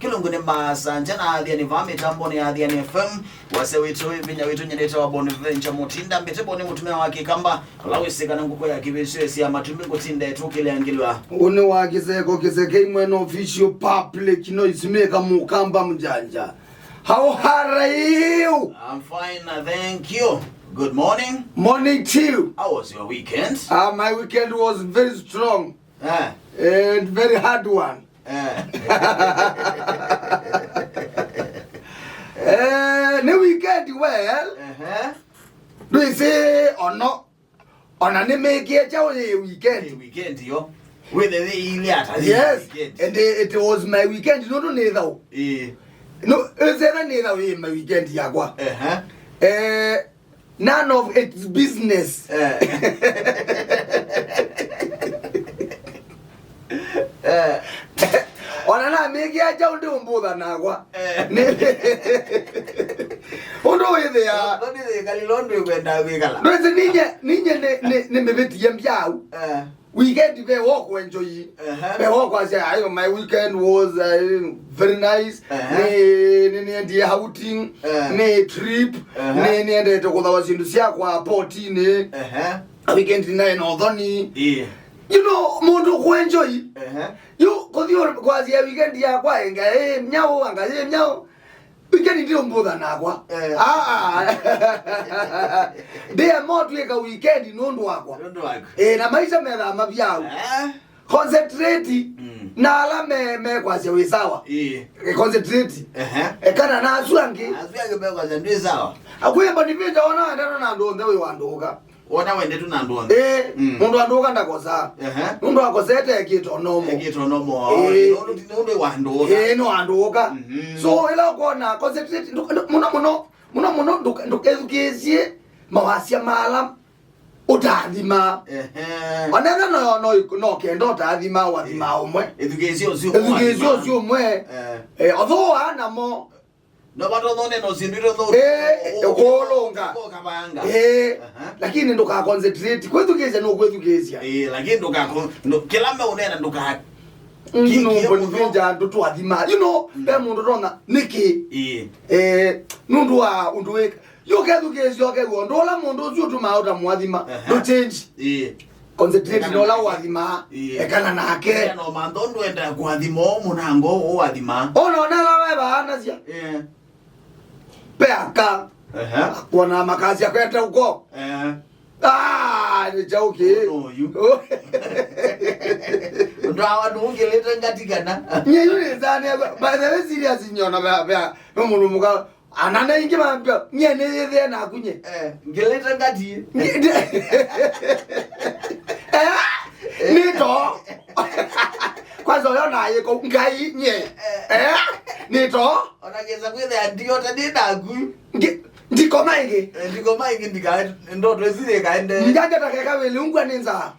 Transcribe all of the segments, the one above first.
kilungune masanja na adhiani vame tamboni adhiani FM wase witu vinya witu nyeleta wa Bonaventure Mutinda mbeteboni mutumia wake kamba lawese kana nguko ya kibesesi ya matumbi kutinda etukile angilwa une wakiseko kiseke imwe official public noise maker mukamba mjanja. How are you? I'm fine, thank you. Good morning. Morning to you. How was your weekend? My weekend was very strong. And very hard one. The weekend well. Do you say or not? On a make it a weekend. Weekend, yo. With the yes, and it was my weekend. No, no, neither. No, is there neither way my weekend, Yagua? None of its business. Onana make ya down to Mboda Nagua. Ondo way they are. What is the Galilondo when I wiggle? There's a ninja, weekend we walk when joy. Walk was my weekend was very nice. Ne outing, ne trip, ne to go was in the Siaqua portine. Weekend in Odoni. You know, Mondo who enjoy. You cause your quasi weekend Yaqua and Meow and Meow. We can do more than Agua. They are more like a weekend in Onduagua. And a Maisa Mera Mabia. Concentrate. Nala me quasi a wisawa. Concentrate. A canana swanky. As we are going to this hour. A way about the video on I don't know the one. What I went to Nando. Mundo anda kosa. Mundo akosete kito no more. Kito no more. No one do. No andoka. So ela kona concentrate muno ndukezukezie mawasia malam utadhima. Onena no kendo utadhima wadhima omwe. Education sio mwe. Although ana mo no bato no sindiro no okolonga lakini ndo ka concentrate kwedukeza no kwedukeza lakini ndo kila mbe unena ndo ka Bonaventure ndo twadhima you know be mundu rona niki nundu wa unduweka yokedukeza yokewo ndola mundu zutu mauta mwadhima no change concentrate no la wadhima ekana nake no mandondo enda kwadhima munango wadhima ono nala weba anazia Peaka. Kuna makazi ya kwenda huko. Ni joke. No you. Ndo awadu ungeleta ngatigana. Nye yule zani by the way serious nyona ba mulumuka anana ingi mambia nye ne na kunye. Ngeleta ngati. Nito. Kwanza yona yeko ngai nye. Nito. Onageza kwethe ndio tadida gu. Ndiko maingi ndika ndo twesire kaende. Njanja takeka wele ungwa ninza.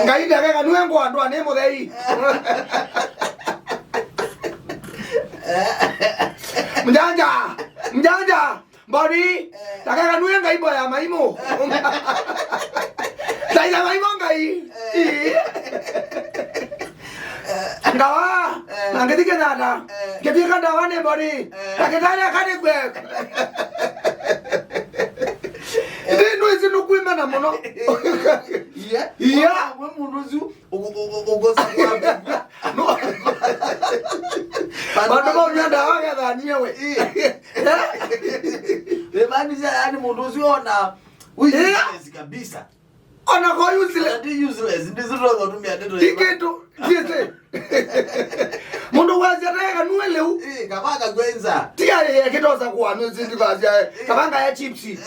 Ngai ndakeka nuengo andwa nemo dei. Mjanja Body takeka nuenga ibo ya maimo. Saya maimo ngai. Ndawa nangetika nada. Ketika ndawa ne body. Taketana kane kwe. Ndino izinu kuimana mono. Iya we munuzu ugoza kwa. No. Bado ba nyanda wanga dhania we. Lemani za yani munuzu ona. Uyizi kabisa. Ona kwa useless. Ndizo tumia ndio. Iketo tiese. Mundu wazi ataka nueleu. Kabanga kwenza. Tia kitoza kwa nuzi ndiko azia. Kabanga ya chipsi.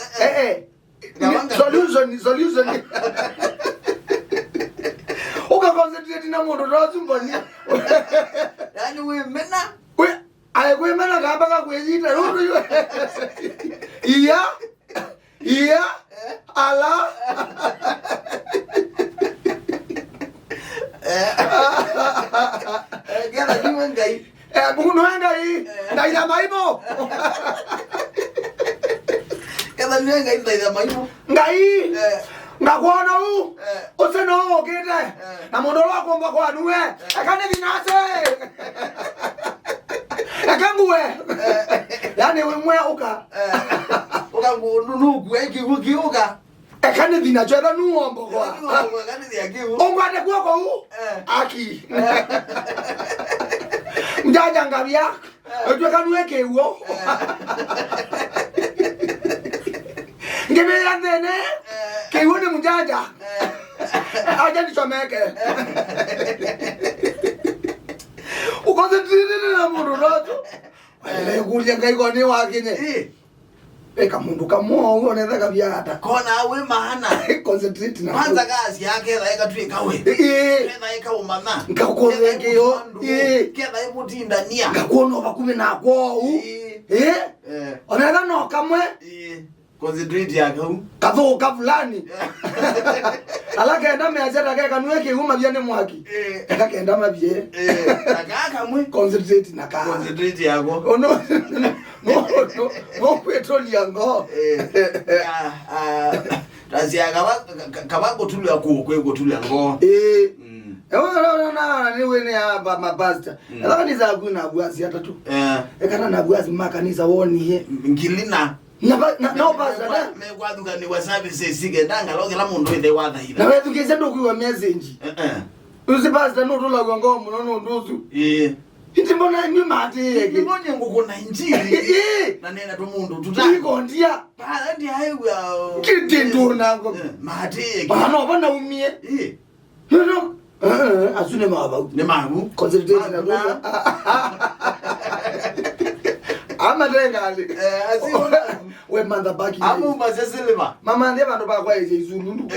Solution. Uka concentrate na mundu rozu mboni. Yani we mena. We ayekwe mena kabanga kwezita rudu ywe. Iya. Ala. Gana kiwe ngai. Buku ngai. Ngai ya maimo. Kama ngai ngai ya maimo. Ngai. Ngakwana huu. Useno okete. Na mondolo wako mba kwa nuwe. Akane vinase. Akanguwe. Yani wemwe uka. Uka nunu kueki ukiuka. Akane vinachora nuombo kwa. Akane ziakiu. Ongwate kwa huu. Aki. Mjaja ngabia. Ejwe kanuweke uo. Ngebe yandene. Keiwone mjaja. Aja nichomeke. Ukoncentrate na mundu roto. Ele kulia ngaiko ni wakine. Eka mundu kamo unaweza kabiata. Kona awe maana. Concentrate na. Kwanza kazi yake laika tuikawe. Kena ika umana. Ngakukozengeo. Kena imutinda nia. Ngakuona bakumi na kwao. Onera no kamwe. Concentrate yake hu. Katho fulani. Alakaenda meazeta kaka nuweke uma byane mwaki. Akaenda mabye. Akaka mwe. Concentrate na ka. Concentrate yako. Ono. No petrol yango. Tazi kaba gotulu yako kwe gotulu yango. Na niwe ne aba mabasta. Lakini za kuna bwazi hata tu. Ekana na bwazi makanisa woni he. Ngilina. Na basta na. Me kwaduka ni wasabi sesige ndanga loge la mundu inde wadha hila. Na wewe tukeze ndo kuwa message. Uzi basta no tola gwango munono nduzu. Iti mbona nyuma ati yeke. Mbonye nguko na injili. Na nena to mundu tutako. Iko ndia. Bala ndi hayo. Kitendo nango. Mahati yeke. Bana bana umie. No. Asune mababu. Ne mabu. Concentrate na dola. Ama dengali. Asiona. We manda baki. Amu mazeselema. Mama ndiye bantu bakwa izululu.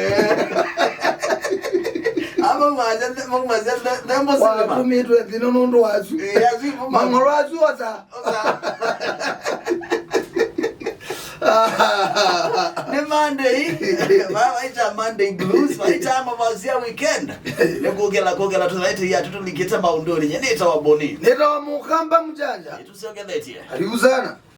Ama mazenda ndembo selema. Wa kumitwe dinondo wazu. Yazipo mangolo wazu oza. Ne Monday. Baba ita Monday blues, ita mabazia weekend. Kogela tunaita ya tutuliketa maundoni. Nyeneta waboni. Neta wa mukamba mjanja. Tusiongeletie. Karibu sana.